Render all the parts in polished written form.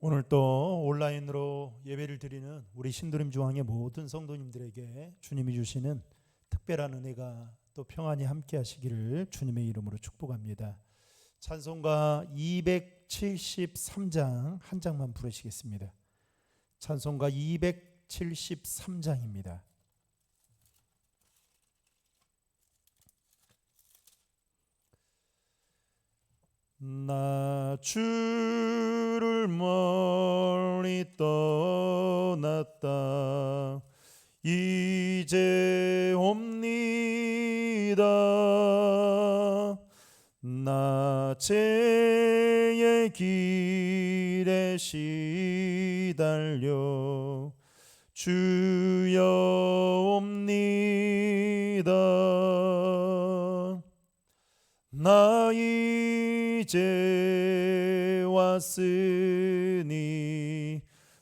오늘 또 온라인으로 예배를 드리는 우리 신도림 중앙의 모든 성도님들에게 주님이 주시는 특별한 은혜가 또 평안히 함께 하시기를 주님의 이름으로 축복합니다. 찬송가 273장 한 장만 부르시겠습니다. 찬송가 273장입니다. 나 주를 멀리 떠났다 이제 옵니다. 나 죄의 길에 시달려 주여 옵니다. 나 이제 왔으니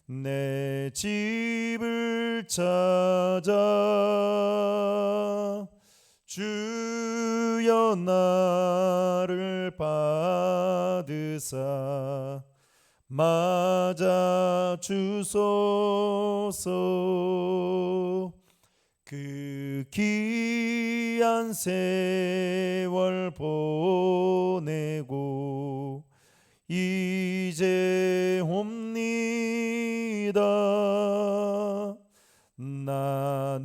내 집을 찾아 주여 나를 받으사 맞아 주소서. 그 귀한 세월 보내고 이제 옵니다. 나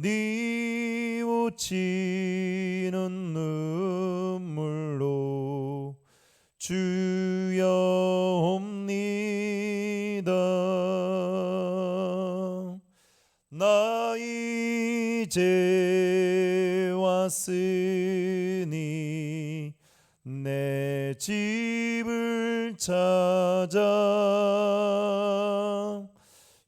뉘우치는 눈물로 주여 옵니다. 나 이제 왔으니 내 집을 찾아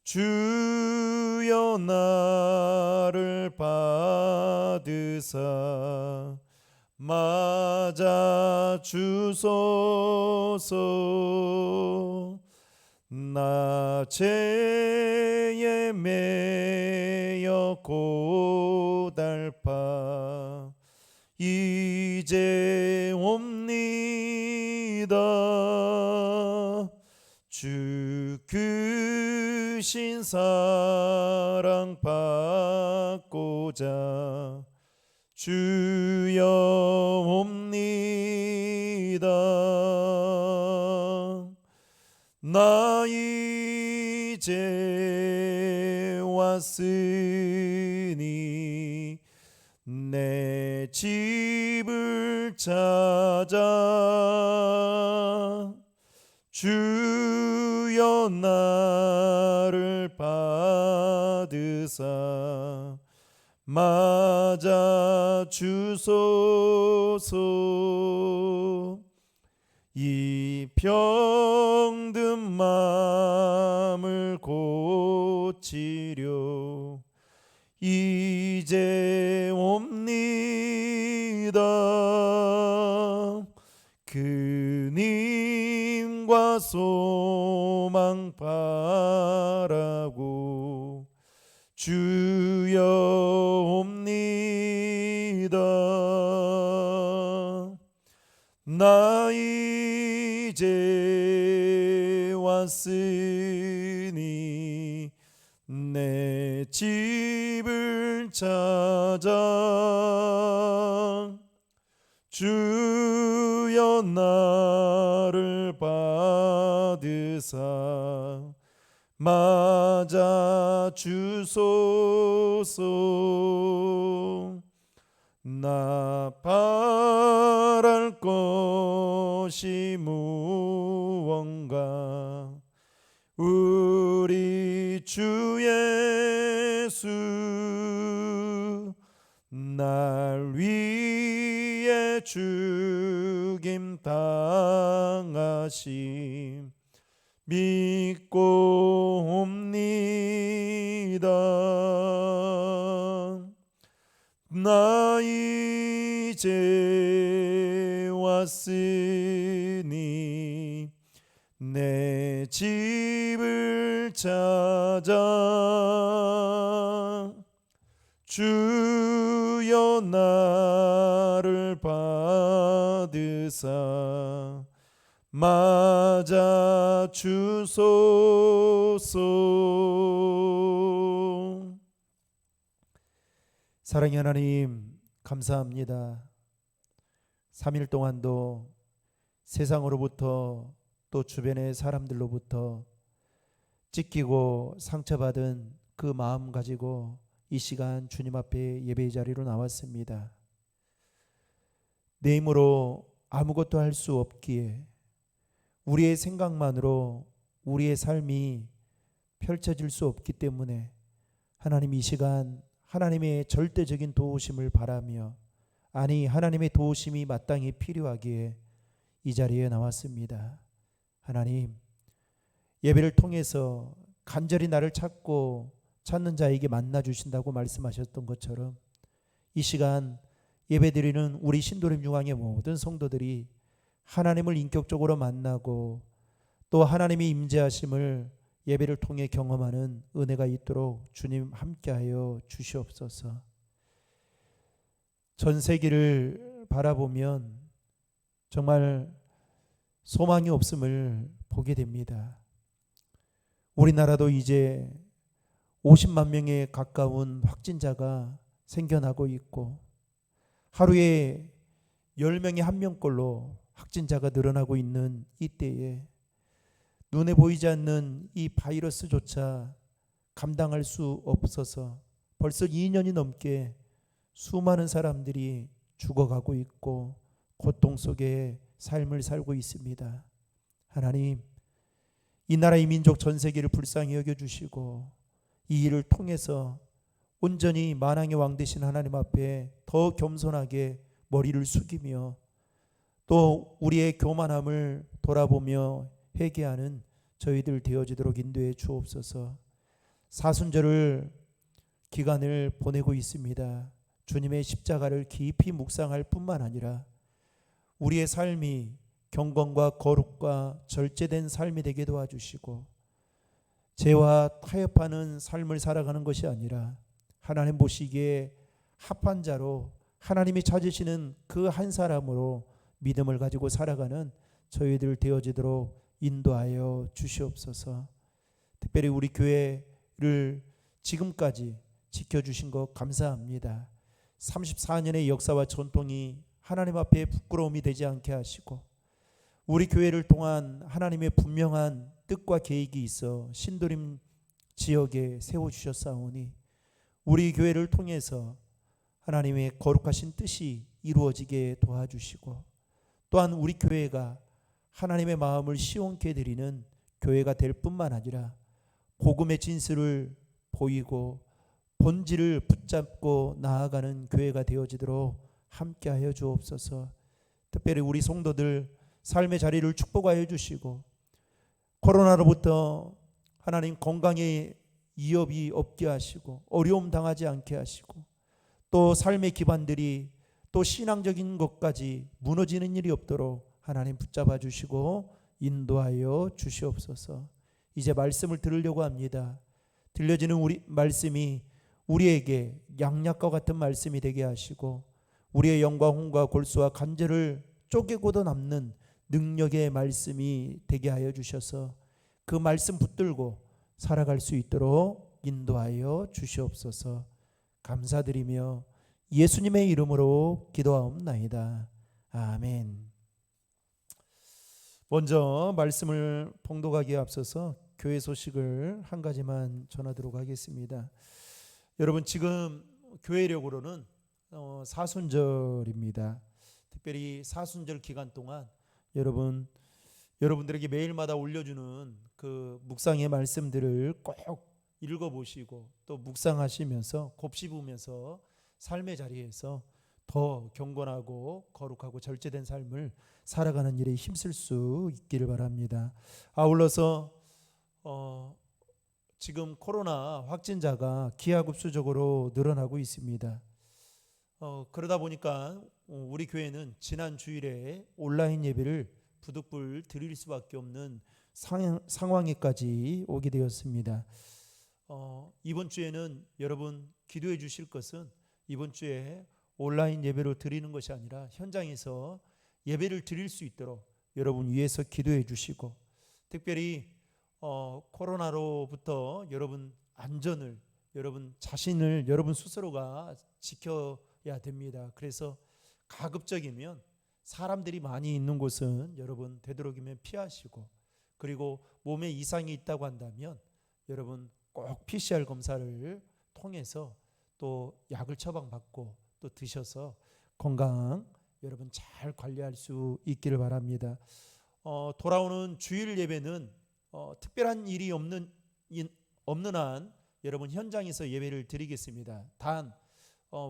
주여 나를 받으사 맞아 주소서. 나 죄에 매여 고달파 이제 옵니다. 주 크신 사랑 받고자 주여 옵니다. 나 이제 왔으니 내 집을 찾아 주여 나를 받으사 맞아 주소서. 이 병든 마음을 고치려 이제 옵니다. 그님과 소망 바라고 주여 옵니다. 나 이제 왔으니 내 집을 찾아 주여 나를 받으사 맞아 주소서. 나 바랄 것이 무언가 우리 주 예수 날 위해 죽임 당하심 믿고 옵니다. 나 이제 왔으니 내 집을 찾아 주여 나를 받으사 맞아 주소서. 사랑의 하나님, 감사합니다. 3일 동안도 세상으로부터 또 주변의 사람들로부터 찢기고 상처받은 그 마음 가지고 이 시간 주님 앞에 예배의 자리로 나왔습니다. 내 힘으로 아무것도 할 수 없기에 우리의 생각만으로 우리의 삶이 펼쳐질 수 없기 때문에 하나님, 이 시간 하나님의 절대적인 도우심을 바라며, 아니 하나님의 도우심이 마땅히 필요하기에 이 자리에 나왔습니다. 하나님, 예배를 통해서 간절히 나를 찾는 자에게 만나 주신다고 말씀하셨던 것처럼 이 시간 예배드리는 우리 신도림 중앙의 모든 성도들이 하나님을 인격적으로 만나고 또 하나님의 임재하심을 예배를 통해 경험하는 은혜가 있도록 주님 함께하여 주시옵소서. 전 세계를 바라보면 정말 소망이 없음을 보게 됩니다. 우리나라도 이제 50만 명에 가까운 확진자가 생겨나고 있고 하루에 10명에 1명꼴로 확진자가 늘어나고 있는 이때에 눈에 보이지 않는 이 바이러스조차 감당할 수 없어서 벌써 2년이 넘게 수많은 사람들이 죽어가고 있고 고통 속에 삶을 살고 있습니다. 하나님, 이 나라의 민족 전 세계를 불쌍히 여겨주시고 이 일을 통해서 온전히 만왕의 왕 되신 하나님 앞에 더 겸손하게 머리를 숙이며 또 우리의 교만함을 돌아보며 회개하는 저희들 되어지도록 인도해 주옵소서. 사순절을 기간을 보내고 있습니다. 주님의 십자가를 깊이 묵상할 뿐만 아니라 우리의 삶이 경건과 거룩과 절제된 삶이 되게 도와주시고 죄와 타협하는 삶을 살아가는 것이 아니라 하나님 보시기에 합한 자로 하나님이 찾으시는 그 한 사람으로 믿음을 가지고 살아가는 저희들 되어지도록 인도하여 주시옵소서. 특별히 우리 교회를 지금까지 지켜주신 것 감사합니다. 34년의 역사와 전통이 하나님 앞에 부끄러움이 되지 않게 하시고 우리 교회를 통한 하나님의 분명한 뜻과 계획이 있어 신도림 지역에 세워주셨사오니 우리 교회를 통해서 하나님의 거룩하신 뜻이 이루어지게 도와주시고 또한 우리 교회가 하나님의 마음을 시원케 드리는 교회가 될 뿐만 아니라 복음의 진실을 보이고 본질을 붙잡고 나아가는 교회가 되어지도록 함께하여 주옵소서. 특별히 우리 성도들 삶의 자리를 축복하여 주시고 코로나로부터 하나님 건강에 위협이 없게 하시고 어려움 당하지 않게 하시고 또 삶의 기반들이 또 신앙적인 것까지 무너지는 일이 없도록 하나님 붙잡아 주시고 인도하여 주시옵소서. 이제 말씀을 들으려고 합니다. 들려지는 우리 말씀이 우리에게 양약과 같은 말씀이 되게 하시고 우리의 영과 홍과 골수와 간절을 쪼개고도 남는 능력의 말씀이 되게 하여 주셔서 그 말씀 붙들고 살아갈 수 있도록 인도하여 주시옵소서. 감사드리며 예수님의 이름으로 기도하옵나이다. 아멘. 먼저 말씀을 봉독하기에 앞서서 교회 소식을 한 가지만 전하도록 하겠습니다. 여러분, 지금 교회력으로는 사순절입니다. 특별히 사순절 기간 동안 여러분들에게 매일마다 올려주는 그 묵상의 말씀들을 꼭 읽어보시고 또 묵상하시면서 곱씹으면서 삶의 자리에서 더 경건하고 거룩하고 절제된 삶을 살아가는 일에 힘쓸 수 있기를 바랍니다. 아울러서 지금 코로나 확진자가 기하급수적으로 늘어나고 있습니다. 그러다 보니까 우리 교회는 지난 주일에 온라인 예배를 부득불 드릴 수밖에 없는 상황에까지 오게 되었습니다. 이번 주에는 여러분 기도해 주실 것은 이번 주에 온라인 예배로 드리는 것이 아니라 현장에서 예배를 드릴 수 있도록 여러분 위해서 기도해 주시고, 특별히 코로나로부터 여러분 안전을, 여러분 자신을 여러분 스스로가 지켜야 됩니다. 그래서 가급적이면 사람들이 많이 있는 곳은 여러분 되도록이면 피하시고, 그리고 몸에 이상이 있다고 한다면 여러분 꼭 PCR 검사를 통해서 또 약을 처방받고 또 드셔서 건강 여러분 잘 관리할 수 있기를 바랍니다. 돌아오는 주일 예배는 특별한 일이 없는 한 여러분 현장에서 예배를 드리겠습니다. 단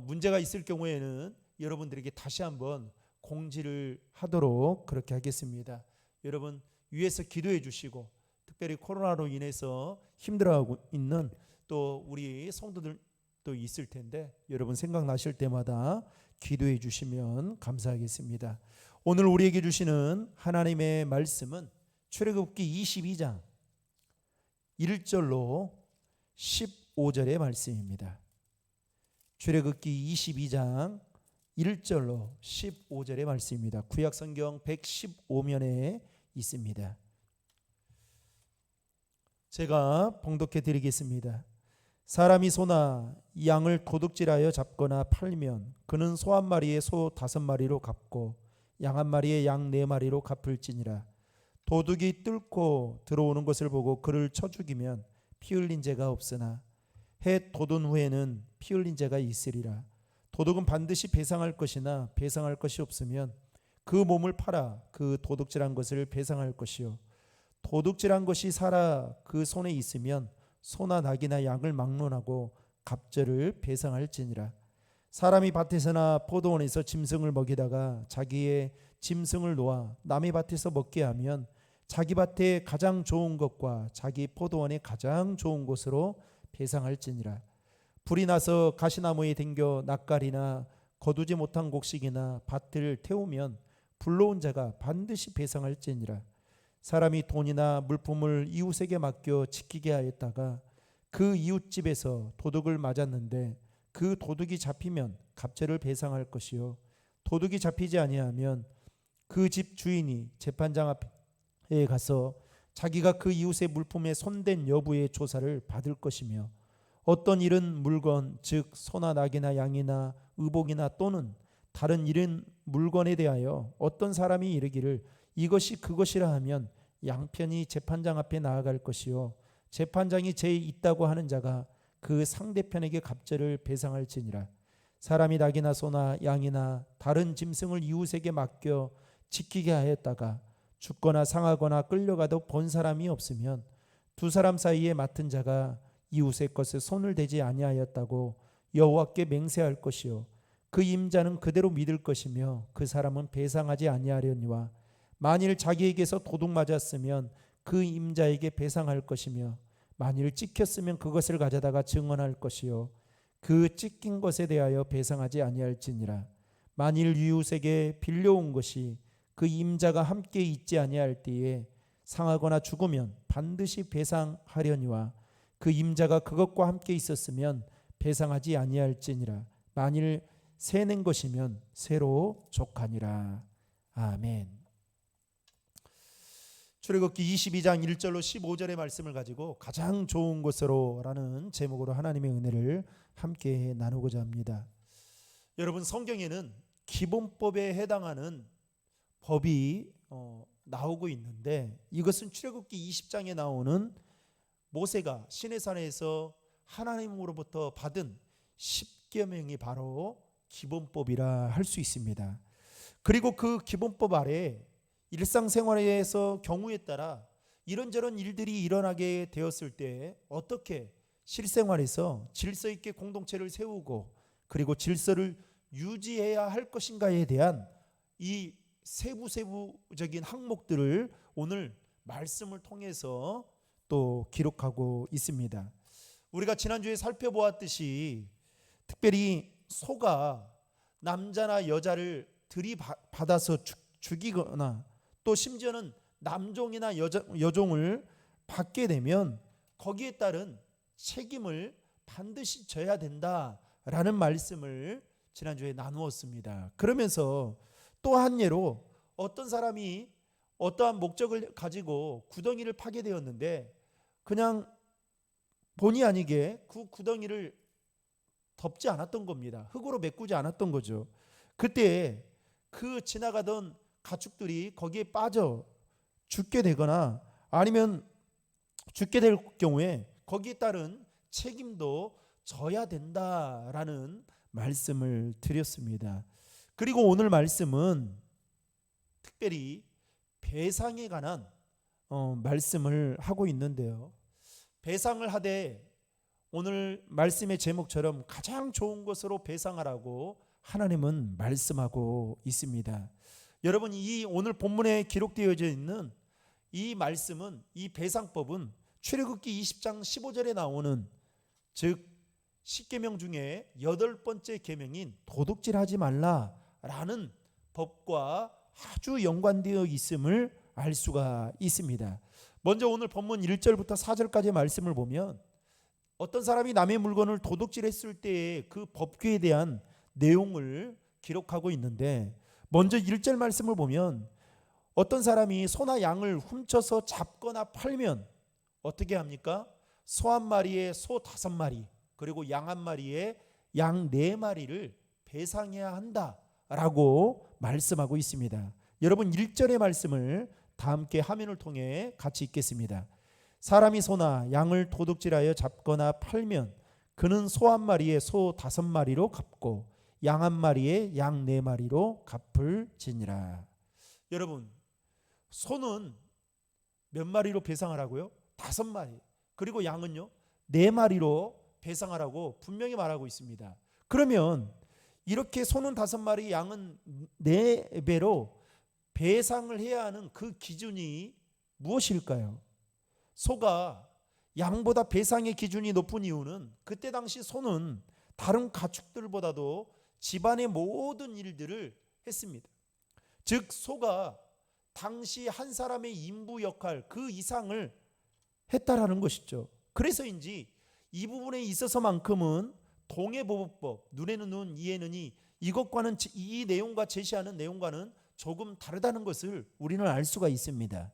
문제가 있을 경우에는 여러분들에게 다시 한번 공지를 하도록 그렇게 하겠습니다. 여러분 위에서 기도해 주시고, 특별히 코로나로 인해서 힘들어하고 있는 또 우리 성도들도 있을 텐데 여러분 생각나실 때마다 기도해 주시면 감사하겠습니다. 오늘 우리에게 주시는 하나님의 말씀은 출애굽기 22장 1절로 15절의 말씀입니다. 출애굽기 22장 1절로 15절의 말씀입니다. 구약성경 115면에 있습니다. 제가 봉독해 드리겠습니다. 사람이 소나 양을 도둑질하여 잡거나 팔면 그는 소 한 마리에 소 5마리로 갚고 양 한 마리에 양 4마리로 갚을지니라. 도둑이 뚫고 들어오는 것을 보고 그를 쳐 죽이면 피 흘린 죄가 없으나 해 돋은 후에는 피 흘린 죄가 있으리라. 도둑은 반드시 배상할 것이나 배상할 것이 없으면 그 몸을 팔아 그 도둑질한 것을 배상할 것이요, 도둑질한 것이 살아 그 손에 있으면 소나 낙이나 양을 막론하고 갑절을 배상할지니라. 사람이 밭에서나 포도원에서 짐승을 먹이다가 자기의 짐승을 놓아 남의 밭에서 먹게 하면 자기 밭에 가장 좋은 것과 자기 포도원에 가장 좋은 곳으로 배상할지니라. 불이 나서 가시나무에 댕겨 낯갈이나 거두지 못한 곡식이나 밭을 태우면 불러온 자가 반드시 배상할지니라. 사람이 돈이나 물품을 이웃에게 맡겨 지키게 하였다가 그 이웃집에서 도둑을 맞았는데 그 도둑이 잡히면 갑절을 배상할 것이요, 도둑이 잡히지 아니하면 그 집 주인이 재판장 앞에 가서 자기가 그 이웃의 물품에 손댄 여부의 조사를 받을 것이며, 어떤 일은 물건 즉 소나 낙이나 양이나 의복이나 또는 다른 이런 물건에 대하여 어떤 사람이 이르기를 이것이 그것이라 하면 양편이 재판장 앞에 나아갈 것이요, 재판장이 죄 있다고 하는 자가 그 상대편에게 갑절을 배상할지니라. 사람이 낙이나 소나 양이나 다른 짐승을 이웃에게 맡겨 지키게 하였다가 죽거나 상하거나 끌려가도 본 사람이 없으면 두 사람 사이에 맡은 자가 이웃의 것에 손을 대지 아니하였다고 여호와께 맹세할 것이요, 그 임자는 그대로 믿을 것이며 그 사람은 배상하지 아니하려니와, 만일 자기에게서 도둑 맞았으면 그 임자에게 배상할 것이며 만일 찍혔으면 그것을 가져다가 증언할 것이요, 그 찍힌 것에 대하여 배상하지 아니할지니라. 만일 이웃에게 빌려온 것이 그 임자가 함께 있지 아니할 때에 상하거나 죽으면 반드시 배상하려니와, 그 임자가 그것과 함께 있었으면 배상하지 아니할지니라. 만일 새낸 것이면 새로 족하니라. 아멘. 출애굽기 22장 1절로 15절의 말씀을 가지고 가장 좋은 것으로 라는 제목으로 하나님의 은혜를 함께 나누고자 합니다. 여러분, 성경에는 기본법에 해당하는 법이 나오고 있는데, 이것은 출애굽기 20장에 나오는 모세가 시내산에서 하나님으로부터 받은 10계명이 바로 기본법이라 할 수 있습니다. 그리고 그 기본법 아래 일상생활에서 경우에 따라 이런저런 일들이 일어나게 되었을 때 어떻게 실생활에서 질서 있게 공동체를 세우고 그리고 질서를 유지해야 할 것인가에 대한 이 세부적인 항목들을 오늘 말씀을 통해서 또 기록하고 있습니다. 우리가 지난주에 살펴보았듯이 특별히 소가 남자나 여자를 들이받아서 죽이거나 또 심지어는 남종이나 여종을 받게 되면 거기에 따른 책임을 반드시 져야 된다라는 말씀을 지난주에 나누었습니다. 그러면서 또 한 예로 어떤 사람이 어떠한 목적을 가지고 구덩이를 파게 되었는데 그냥 본의 아니게 그 구덩이를 덮지 않았던 겁니다. 흙으로 메꾸지 않았던 거죠. 그때 그 지나가던 가축들이 거기에 빠져 죽게 되거나 아니면 죽게 될 경우에 거기에 따른 책임도 져야 된다라는 말씀을 드렸습니다. 그리고 오늘 말씀은 특별히 배상에 관한 말씀을 하고 있는데요. 배상을 하되 오늘 말씀의 제목처럼 가장 좋은 것으로 배상하라고 하나님은 말씀하고 있습니다. 여러분, 이 오늘 본문에 기록되어져 있는 이 말씀은, 이 배상법은 출애굽기 20장 15절에 나오는, 즉 10계명 중에 8번째 계명인 도둑질하지 말라라는 법과 아주 연관되어 있음을 알 수가 있습니다. 먼저 오늘 본문 1절부터 4절까지의 말씀을 보면 어떤 사람이 남의 물건을 도둑질했을 때의 그 법규에 대한 내용을 기록하고 있는데, 먼저 1절 말씀을 보면 어떤 사람이 소나 양을 훔쳐서 잡거나 팔면 어떻게 합니까? 소 한 마리에 소 5마리, 그리고 양 한 마리에 양 4마리를 배상해야 한다라고 말씀하고 있습니다. 여러분, 1절의 말씀을 다 함께 화면을 통해 같이 읽겠습니다. 사람이 소나 양을 도둑질하여 잡거나 팔면 그는 소 한 마리에 소 5마리로 갚고 양 한 마리에 양 4마리로 갚을 지니라. 여러분, 소는 몇 마리로 배상하라고요? 5마리. 그리고 양은요? 4마리로 배상하라고 분명히 말하고 있습니다. 그러면 이렇게 소는 5마리, 양은 4배로 배상을 해야 하는 그 기준이 무엇일까요? 소가 양보다 배상의 기준이 높은 이유는 그때 당시 소는 다른 가축들보다도 집안의 모든 일들을 했습니다. 즉 소가 당시 한 사람의 인부 역할 그 이상을 했다라는 것이죠. 그래서인지 이 부분에 있어서만큼은 동해보호법, 눈에는 눈, 이에는 이, 이것과는 이 내용과 제시하는 내용과는 조금 다르다는 것을 우리는 알 수가 있습니다.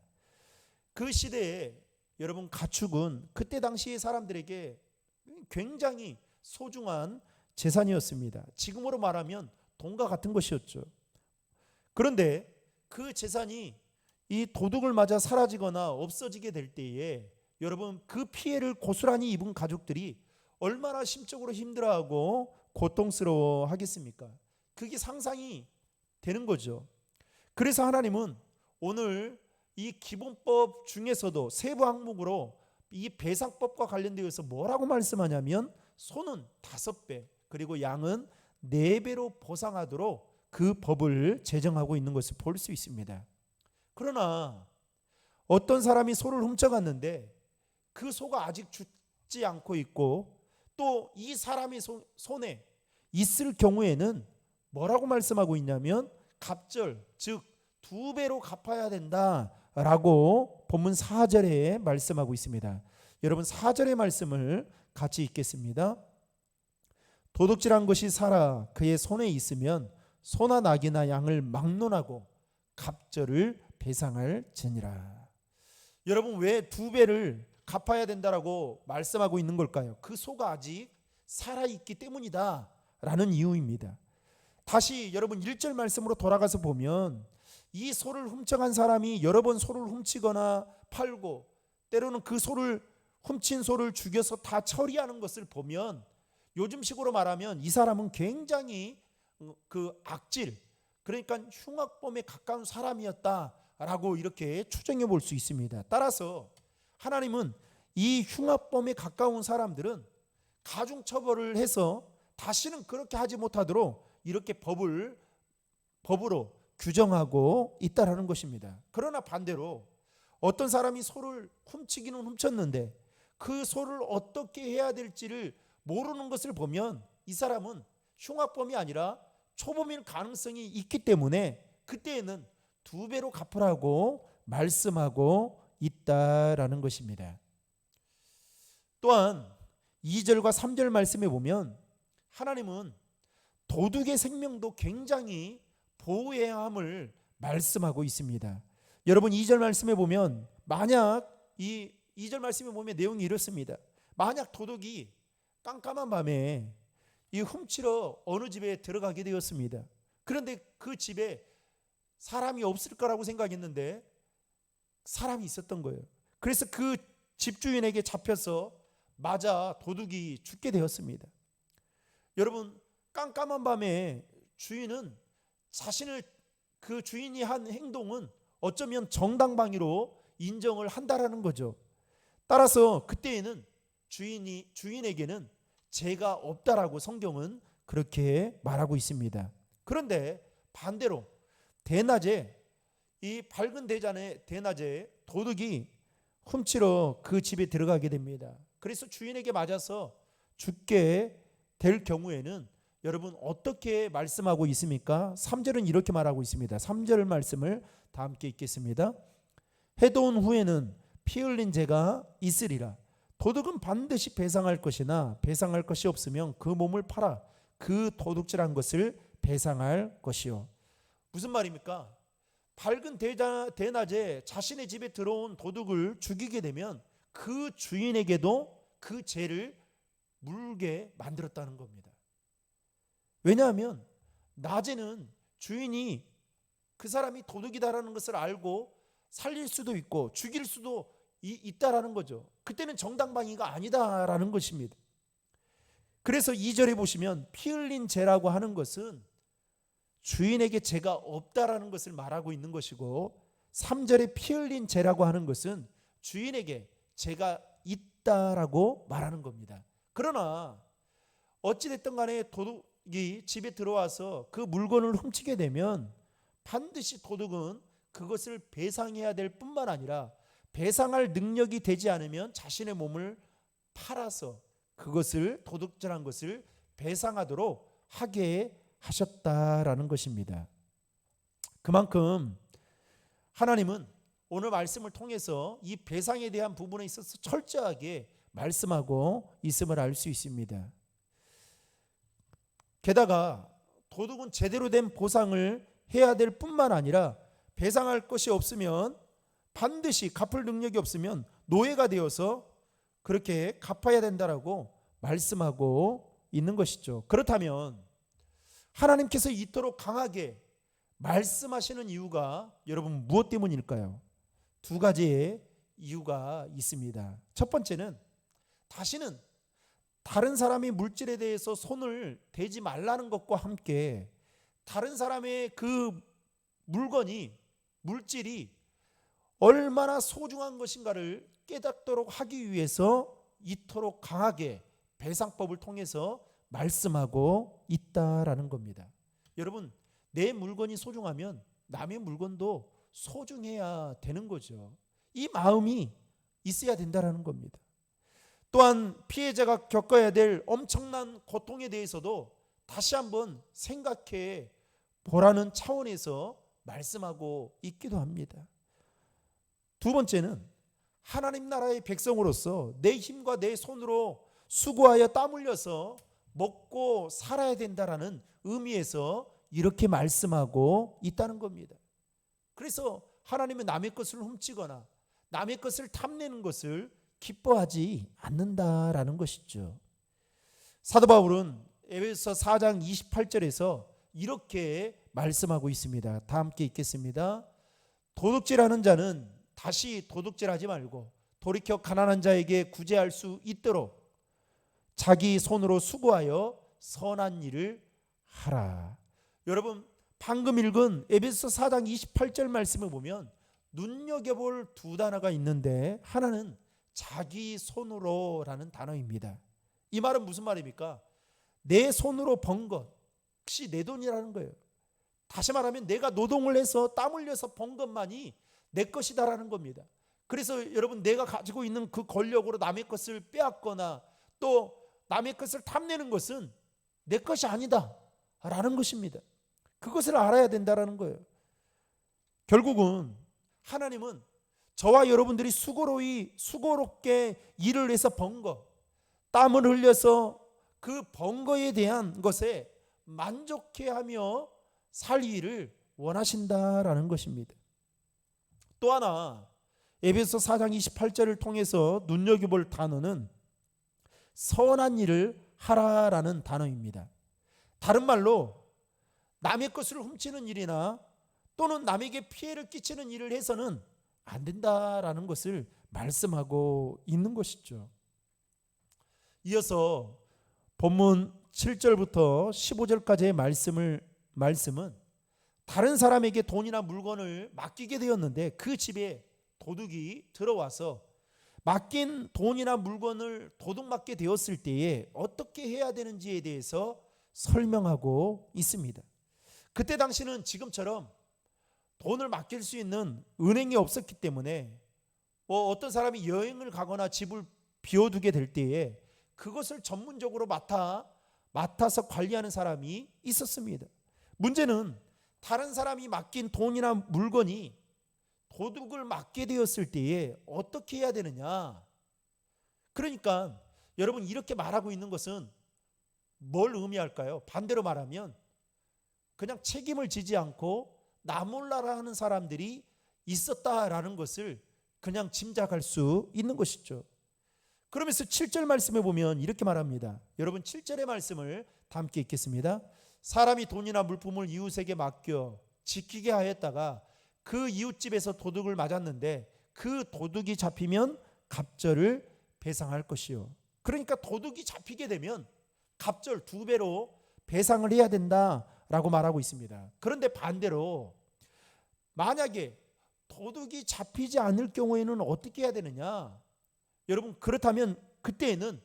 그 시대에 여러분, 가축은 그때 당시의 사람들에게 굉장히 소중한 재산이었습니다. 지금으로 말하면 돈과 같은 것이었죠. 그런데 그 재산이 이 도둑을 맞아 사라지거나 없어지게 될 때에 여러분, 그 피해를 고스란히 입은 가족들이 얼마나 심적으로 힘들어하고 고통스러워 하겠습니까? 그게 상상이 되는 거죠. 그래서 하나님은 오늘 이 기본법 중에서도 세부 항목으로 이 배상법과 관련되어서 뭐라고 말씀하냐면 소는 5배 그리고 양은 4배로 보상하도록 그 법을 제정하고 있는 것을 볼 수 있습니다. 그러나 어떤 사람이 소를 훔쳐갔는데 그 소가 아직 죽지 않고 있고 또 이 사람의 손에 있을 경우에는 뭐라고 말씀하고 있냐면 갑절, 즉 2배로 갚아야 된다라고 본문 4절에 말씀하고 있습니다. 여러분, 4절의 말씀을 같이 읽겠습니다. 도둑질한 것이 살아 그의 손에 있으면 소나 낙이나 양을 막론하고 갑절을 배상할 지니라. 여러분, 왜 2배를 갚아야 된다라고 말씀하고 있는 걸까요? 그 소가 아직 살아있기 때문이다 라는 이유입니다. 다시 여러분 1절 말씀으로 돌아가서 보면 이 소를 훔쳐간 사람이 여러 번 소를 훔치거나 팔고 때로는 그 소를 훔친 소를 죽여서 다 처리하는 것을 보면 요즘식으로 말하면 이 사람은 굉장히 그 악질, 그러니까 흉악범에 가까운 사람이었다라고 이렇게 추정해 볼 수 있습니다. 따라서 하나님은 이 흉악범에 가까운 사람들은 가중처벌을 해서 다시는 그렇게 하지 못하도록 이렇게 법으로 규정하고 있다라는 것입니다. 그러나 반대로 어떤 사람이 소를 훔치기는 훔쳤는데 그 소를 어떻게 해야 될지를 모르는 것을 보면 이 사람은 흉악범이 아니라 초범일 가능성이 있기 때문에 그때에는 2배로 갚으라고 말씀하고 있다라는 것입니다. 또한 2절과 3절 말씀에 보면 하나님은 도둑의 생명도 굉장히 보호해야 함을 말씀하고 있습니다. 여러분 2절 말씀에 보면 만약 이 2절 말씀에 보면 내용이 이렇습니다. 만약 도둑이 깜깜한 밤에 이 훔치러 어느 집에 들어가게 되었습니다. 그런데 그 집에 사람이 없을 거라고 생각했는데 사람이 있었던 거예요. 그래서 그 집주인에게 잡혀서 맞아 도둑이 죽게 되었습니다. 여러분 깜깜한 밤에 주인은 자신을 그 주인이 한 행동은 어쩌면 정당방위로 인정을 한다라는 거죠. 따라서 그때에는 주인에게는 죄가 없다라고 성경은 그렇게 말하고 있습니다. 그런데 반대로 대낮에 이 밝은 대낮에 도둑이 훔치러 그 집에 들어가게 됩니다. 그래서 주인에게 맞아서 죽게 될 경우에는 여러분 어떻게 말씀하고 있습니까? 3절은 이렇게 말하고 있습니다. 3절 말씀을 다 함께 읽겠습니다. 해도온 후에는 피 흘린 죄가 있으리라. 도둑은 반드시 배상할 것이나 배상할 것이 없으면 그 몸을 팔아 그 도둑질한 것을 배상할 것이요. 무슨 말입니까? 밝은 대낮에 자신의 집에 들어온 도둑을 죽이게 되면 그 주인에게도 그 죄를 물게 만들었다는 겁니다. 왜냐하면 낮에는 주인이 그 사람이 도둑이다라는 것을 알고 살릴 수도 있고 죽일 수도 있다라는 거죠. 그때는 정당방위가 아니다라는 것입니다. 그래서 2절에 보시면 피 흘린 죄라고 하는 것은 주인에게 죄가 없다라는 것을 말하고 있는 것이고 3절에 피 흘린 죄라고 하는 것은 주인에게 죄가 있다라고 말하는 겁니다. 그러나 어찌됐든 간에 도둑이 집에 들어와서 그 물건을 훔치게 되면 반드시 도둑은 그것을 배상해야 될 뿐만 아니라 배상할 능력이 되지 않으면 자신의 몸을 팔아서 그것을 도둑질한 것을 배상하도록 하게 하셨다라는 것입니다. 그만큼 하나님은 오늘 말씀을 통해서 이 배상에 대한 부분에 있어서 철저하게 말씀하고 있음을 알 수 있습니다. 게다가 도둑은 제대로 된 보상을 해야 될 뿐만 아니라 배상할 것이 없으면 반드시 갚을 능력이 없으면 노예가 되어서 그렇게 갚아야 된다라고 말씀하고 있는 것이죠. 그렇다면 하나님께서 이토록 강하게 말씀하시는 이유가 여러분 무엇 때문일까요? 두 가지의 이유가 있습니다. 첫 번째는 다시는 다른 사람의 물질에 대해서 손을 대지 말라는 것과 함께 다른 사람의 그 물질이 얼마나 소중한 것인가를 깨닫도록 하기 위해서 이토록 강하게 배상법을 통해서 말씀하고 있다라는 겁니다. 여러분 내 물건이 소중하면 남의 물건도 소중해야 되는 거죠. 이 마음이 있어야 된다라는 겁니다. 또한 피해자가 겪어야 될 엄청난 고통에 대해서도 다시 한번 생각해 보라는 차원에서 말씀하고 있기도 합니다. 두 번째는 하나님 나라의 백성으로서 내 힘과 내 손으로 수고하여 땀 흘려서 먹고 살아야 된다라는 의미에서 이렇게 말씀하고 있다는 겁니다. 그래서 하나님은 남의 것을 훔치거나 남의 것을 탐내는 것을 기뻐하지 않는다라는 것이죠. 사도 바울은 에베소 4장 28절에서 이렇게 말씀하고 있습니다. 다 함께 읽겠습니다. 도둑질하는 자는 다시 도둑질하지 말고 돌이켜 가난한 자에게 구제할 수 있도록 자기 손으로 수고하여 선한 일을 하라. 여러분 방금 읽은 에베소 4장 28절 말씀을 보면 눈여겨볼 두 단어가 있는데 하나는 자기 손으로라는 단어입니다. 이 말은 무슨 말입니까? 내 손으로 번 것이 내 돈이라는 거예요. 다시 말하면 내가 노동을 해서 땀 흘려서 번 것만이 내 것이다라는 겁니다. 그래서 여러분 내가 가지고 있는 그 권력으로 남의 것을 빼앗거나 또 남의 것을 탐내는 것은 내 것이 아니다 라는 것입니다. 그것을 알아야 된다라는 거예요. 결국은 하나님은 저와 여러분들이 수고롭게 일을 해서 번 것, 땀을 흘려서 그 번 거에 대한 것에 만족해하며 살기를 원하신다라는 것입니다. 또 하나 에베소 4장 28절을 통해서 눈여겨볼 단어는 선한 일을 하라라는 단어입니다. 다른 말로 남의 것을 훔치는 일이나 또는 남에게 피해를 끼치는 일을 해서는 안 된다라는 것을 말씀하고 있는 것이죠. 이어서 본문 7절부터 15절까지의 말씀은 다른 사람에게 돈이나 물건을 맡기게 되었는데 그 집에 도둑이 들어와서 맡긴 돈이나 물건을 도둑맞게 되었을 때에 어떻게 해야 되는지에 대해서 설명하고 있습니다. 그때 당시는 지금처럼 돈을 맡길 수 있는 은행이 없었기 때문에 어떤 사람이 여행을 가거나 집을 비워두게 될 때에 그것을 전문적으로 맡아서 관리하는 사람이 있었습니다. 문제는 다른 사람이 맡긴 돈이나 물건이 도둑을 맞게 되었을 때에 어떻게 해야 되느냐. 그러니까 여러분 이렇게 말하고 있는 것은 뭘 의미할까요? 반대로 말하면 그냥 책임을 지지 않고 나 몰라라 하는 사람들이 있었다라는 것을 그냥 짐작할 수 있는 것이죠. 그러면서 7절 말씀에 보면 이렇게 말합니다. 여러분 7절의 말씀을 다 함께 읽겠습니다. 사람이 돈이나 물품을 이웃에게 맡겨 지키게 하였다가 그 이웃집에서 도둑을 맞았는데 그 도둑이 잡히면 갑절을 배상할 것이요. 그러니까 도둑이 잡히게 되면 갑절 2배로 배상을 해야 된다라고 말하고 있습니다. 그런데 반대로 만약에 도둑이 잡히지 않을 경우에는 어떻게 해야 되느냐? 여러분 그렇다면 그때에는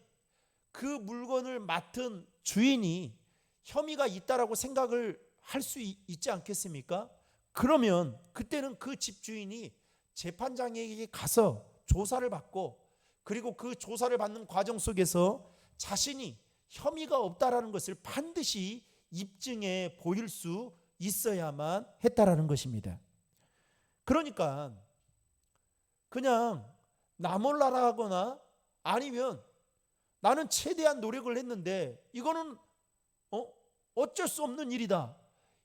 그 물건을 맡은 주인이 혐의가 있다라고 생각을 할 수 있지 않겠습니까? 그러면 그때는 그 집주인이 재판장에게 가서 조사를 받고 그리고 그 조사를 받는 과정 속에서 자신이 혐의가 없다라는 것을 반드시 입증해 보일 수 있어야만 했다라는 것입니다. 그러니까 그냥 나 몰라라 하거나 아니면 나는 최대한 노력을 했는데 이거는 어쩔 수 없는 일이다.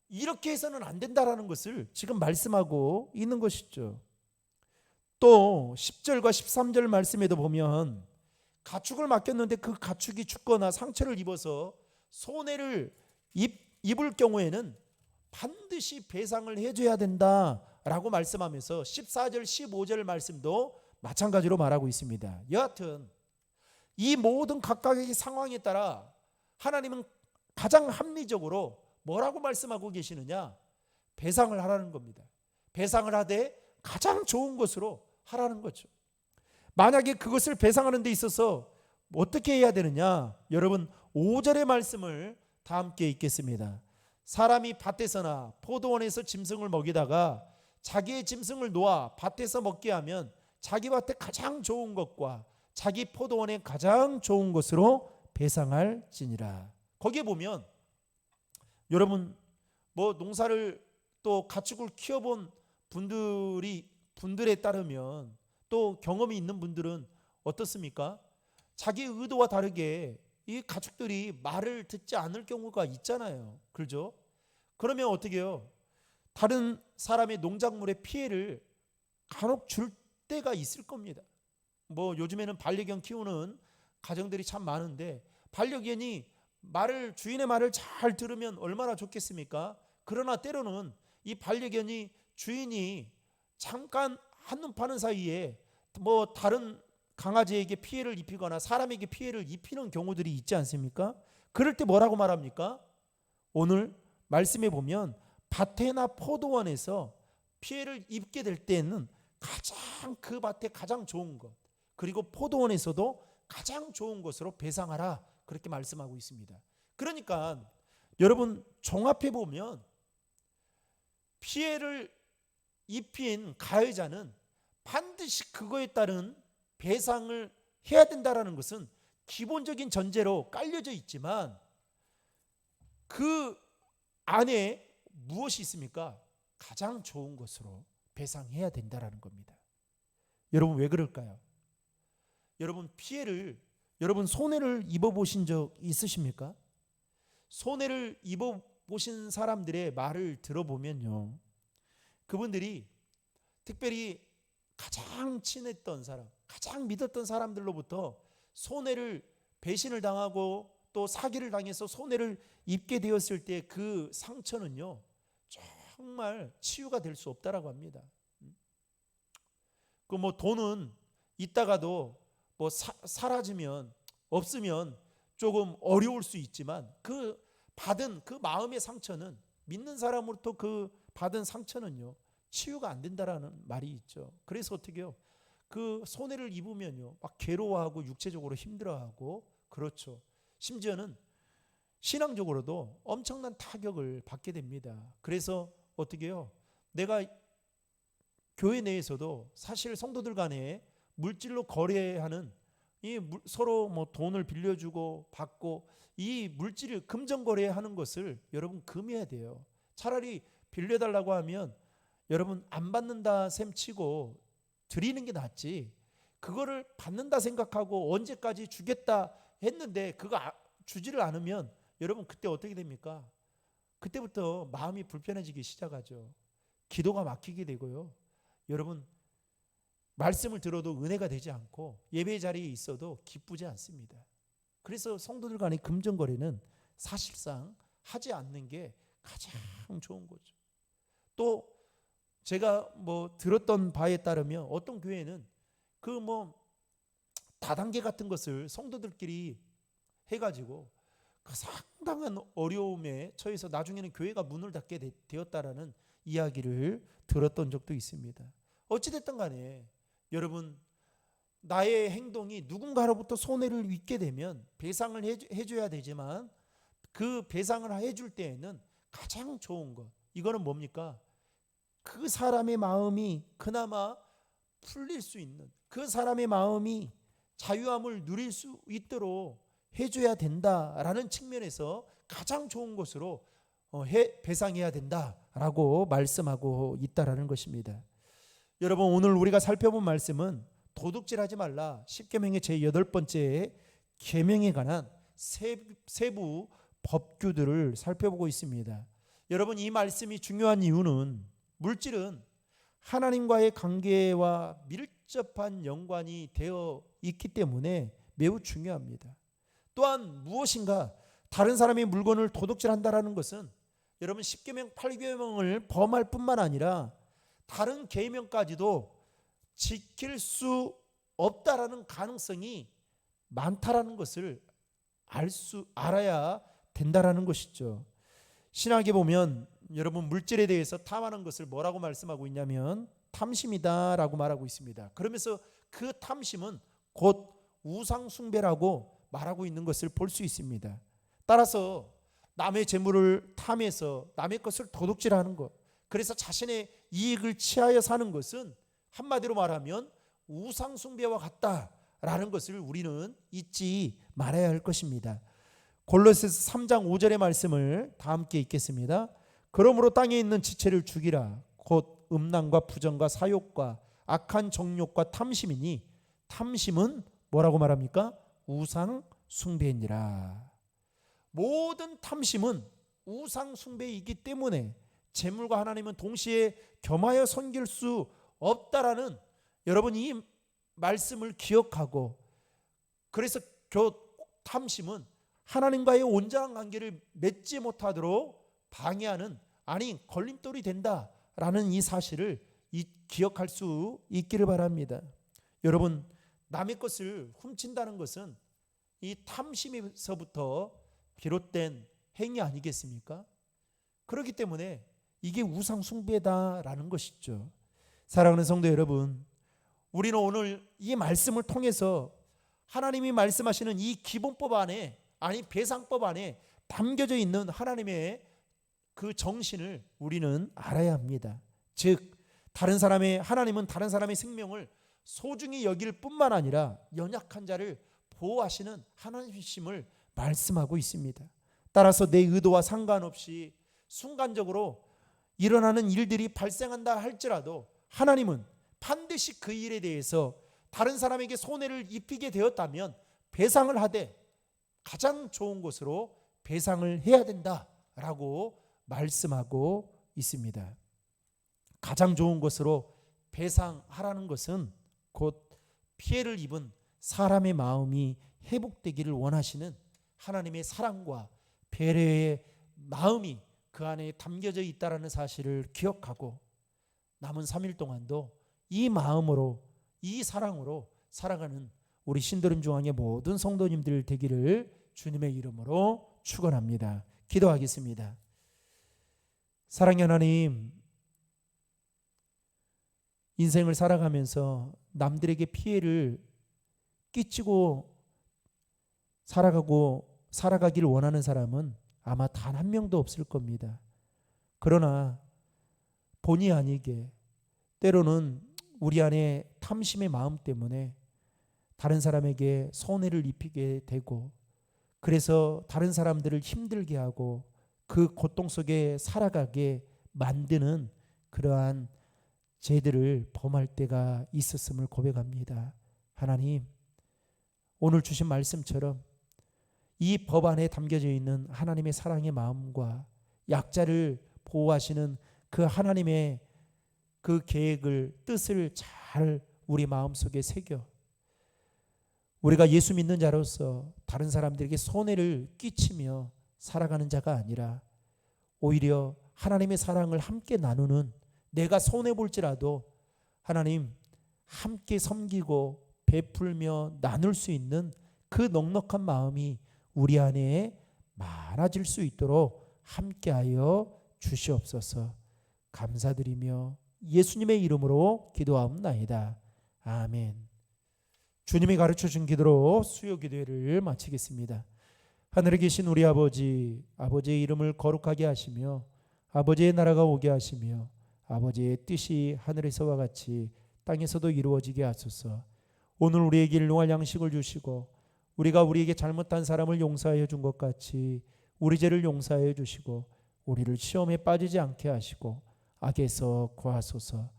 이렇게 해서는 안 된다라는 것을 지금 말씀하고 있는 것이죠. 또 10절과 13절 말씀에도 보면 가축을 맡겼는데 그 가축이 죽거나 상처를 입어서 손해를 입을 경우에는 반드시 배상을 해줘야 된다라고 말씀하면서 14절 15절 말씀도 마찬가지로 말하고 있습니다. 여하튼 이 모든 각각의 상황에 따라 하나님은 가장 합리적으로 뭐라고 말씀하고 계시느냐? 배상을 하라는 겁니다. 배상을 하되 가장 좋은 것으로 하라는 거죠. 만약에 그것을 배상하는 데 있어서 어떻게 해야 되느냐? 여러분 5절의 말씀을 다 함께 읽겠습니다. 사람이 밭에서나 포도원에서 짐승을 먹이다가 자기의 짐승을 놓아 밭에서 먹게 하면 자기 밭에 가장 좋은 것과 자기 포도원에 가장 좋은 것으로 배상할지니라. 거기에 보면 여러분 농사를 또 가축을 키워본 분들에 따르면 또 경험이 있는 분들은 어떻습니까? 자기 의도와 다르게 이 가축들이 말을 듣지 않을 경우가 있잖아요. 그렇죠? 그러면 어떻게 해요? 다른 사람의 농작물에 피해를 간혹 줄 때가 있을 겁니다. 요즘에는 반려견 키우는 가정들이 참 많은데 반려견이 주인의 말을 잘 들으면 얼마나 좋겠습니까? 그러나 때로는 이 반려견이 주인이 잠깐 한눈 파는 사이에 다른 강아지에게 피해를 입히거나 사람에게 피해를 입히는 경우들이 있지 않습니까? 그럴 때 뭐라고 말합니까? 오늘 말씀에 보면 밭에나 포도원에서 피해를 입게 될 때는 가장 그 밭에 가장 좋은 것 그리고 포도원에서도 가장 좋은 것으로 배상하라 그렇게 말씀하고 있습니다. 그러니까 여러분 종합해 보면 피해를 입힌 가해자는 반드시 그거에 따른 배상을 해야 된다라는 것은 기본적인 전제로 깔려져 있지만 그 안에 무엇이 있습니까? 가장 좋은 것으로 배상해야 된다라는 겁니다. 여러분 왜 그럴까요? 여러분 손해를 입어보신 적 있으십니까? 손해를 입어보신 사람들의 말을 들어보면요, 그분들이 특별히 가장 친했던 사람, 가장 믿었던 사람들로부터 손해를, 배신을 당하고 또 사기를 당해서 손해를 입게 되었을 때 그 상처는요 정말 치유가 될 수 없다라고 합니다. 그 뭐 돈은 있다가도 뭐 사라지면, 없으면 조금 어려울 수 있지만 그 받은 그 마음의 상처는, 믿는 사람으로부터 그 받은 상처는요 치유가 안 된다라는 말이 있죠. 그래서 어떻게 해요? 그 손해를 입으면요 막 괴로워하고 육체적으로 힘들어하고, 그렇죠. 심지어는 신앙적으로도 엄청난 타격을 받게 됩니다. 그래서 어떻게 해요? 내가 교회 내에서도 사실 성도들 간에 물질로 거래하는, 이 서로 뭐 돈을 빌려주고 받고 이 물질을 금전 거래하는 것을 여러분 금해야 돼요. 차라리 빌려달라고 하면 여러분 안 받는다 셈 치고 드리는 게 낫지, 그거를 받는다 생각하고 언제까지 주겠다 했는데 그거 주지를 않으면 여러분 그때 어떻게 됩니까? 그때부터 마음이 불편해지기 시작하죠. 기도가 막히게 되고요. 여러분 말씀을 들어도 은혜가 되지 않고 예배 자리에 있어도 기쁘지 않습니다. 그래서 성도들 간의 금전거래는 사실상 하지 않는 게 가장 좋은 거죠. 또 제가 뭐 들었던 바에 따르면 어떤 교회는 그 뭐 다단계 같은 것을 성도들끼리 해가지고 그 상당한 어려움에 처해서 나중에는 교회가 문을 닫게 되었다라는 이야기를 들었던 적도 있습니다. 어찌됐든 간에 여러분 나의 행동이 누군가로부터 손해를 입게 되면 배상을 해줘야 되지만 그 배상을 해줄 때에는 가장 좋은 것, 이거는 뭡니까? 그 사람의 마음이 그나마 풀릴 수 있는, 그 사람의 마음이 자유함을 누릴 수 있도록 해줘야 된다라는 측면에서 가장 좋은 것으로 배상해야 된다라고 말씀하고 있다라는 것입니다. 여러분 오늘 우리가 살펴본 말씀은 도둑질하지 말라 10계명의 제8번째 계명에 관한 세부 법규들을 살펴보고 있습니다. 여러분 이 말씀이 중요한 이유는 물질은 하나님과의 관계와 밀접한 연관이 되어 있기 때문에 매우 중요합니다. 또한 무엇인가 다른 사람의 물건을 도둑질한다라는 것은 여러분 10계명 8계명을 범할 뿐만 아니라 다른 계명까지도 지킬 수 없다라는 가능성이 많다라는 것을 알아야 된다라는 것이죠. 신학에 보면 여러분 물질에 대해서 탐하는 것을 뭐라고 말씀하고 있냐면 탐심이다라고 말하고 있습니다. 그러면서 그 탐심은 곧 우상 숭배라고 말하고 있는 것을 볼 수 있습니다. 따라서 남의 재물을 탐해서 남의 것을 도둑질하는 것, 그래서 자신의 이익을 취하여 사는 것은 한마디로 말하면 우상 숭배와 같다라는 것을 우리는 잊지 말아야 할 것입니다. 골로새서 3장 5절의 말씀을 다 함께 읽겠습니다. 그러므로 땅에 있는 지체를 죽이라. 곧 음란과 부정과 사욕과 악한 정욕과 탐심이니 탐심은 뭐라고 말합니까? 우상 숭배이니라. 모든 탐심은 우상 숭배이기 때문에 재물과 하나님은 동시에 겸하여 섬길 수 없다라는 여러분 이 말씀을 기억하고, 그래서 탐심은 하나님과의 온전한 관계를 맺지 못하도록 방해하는, 아니 걸림돌이 된다라는 이 사실을 기억할 수 있기를 바랍니다. 여러분 남의 것을 훔친다는 것은 이 탐심에서부터 비롯된 행위 아니겠습니까? 그렇기 때문에 이게 우상 숭배다라는 것이죠. 사랑하는 성도 여러분, 우리는 오늘 이 말씀을 통해서 하나님이 말씀하시는 이 기본법 안에, 아니 배상법 안에 담겨져 있는 하나님의 그 정신을 우리는 알아야 합니다. 즉 하나님은 다른 사람의 생명을 소중히 여길 뿐만 아니라 연약한 자를 보호하시는 하나님이심을 말씀하고 있습니다. 따라서 내 의도와 상관없이 순간적으로 일어나는 일들이 발생한다 할지라도 하나님은 반드시 그 일에 대해서 다른 사람에게 손해를 입히게 되었다면 배상을 하되 가장 좋은 것으로 배상을 해야 된다라고 말씀하고 있습니다. 가장 좋은 것으로 배상하라는 것은 곧 피해를 입은 사람의 마음이 회복되기를 원하시는 하나님의 사랑과 배려의 마음이 그 안에 담겨져 있다는 사실을 기억하고 남은 3일 동안도 이 마음으로, 이 사랑으로 살아가는 우리 신도림 중앙의 모든 성도님들 되기를 주님의 이름으로 축원합니다. 기도하겠습니다. 사랑의 하나님, 인생을 살아가면서 남들에게 피해를 끼치고 살아가기를 원하는 사람은 아마 단 한 명도 없을 겁니다. 그러나 본의 아니게 때로는 우리 안에 탐심의 마음 때문에 다른 사람에게 손해를 입히게 되고, 그래서 다른 사람들을 힘들게 하고 그 고통 속에 살아가게 만드는 그러한 죄들을 범할 때가 있었음을 고백합니다. 하나님, 오늘 주신 말씀처럼 이 법 안에 담겨져 있는 하나님의 사랑의 마음과 약자를 보호하시는 그 하나님의 그 계획을, 뜻을 잘 우리 마음속에 새겨 우리가 예수 믿는 자로서 다른 사람들에게 손해를 끼치며 살아가는 자가 아니라 오히려 하나님의 사랑을 함께 나누는, 내가 손해볼지라도 하나님 함께 섬기고 베풀며 나눌 수 있는 그 넉넉한 마음이 우리 안에 많아질 수 있도록 함께하여 주시옵소서. 감사드리며 예수님의 이름으로 기도하옵나이다. 아멘. 주님이 가르쳐준 기도로 수요 기도회를 마치겠습니다. 하늘에 계신 우리 아버지, 아버지의 이름을 거룩하게 하시며 아버지의 나라가 오게 하시며 아버지의 뜻이 하늘에서와 같이 땅에서도 이루어지게 하소서. 오늘 우리에게 일용할 양식을 주시고 우리가 우리에게 잘못한 사람을 용서하여 준 것 같이 우리 죄를 용서하여 주시고 우리를 시험에 빠지지 않게 하시고 악에서 구하소서.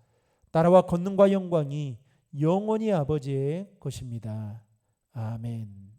나라와 권능과 영광이 영원히 아버지의 것입니다. 아멘.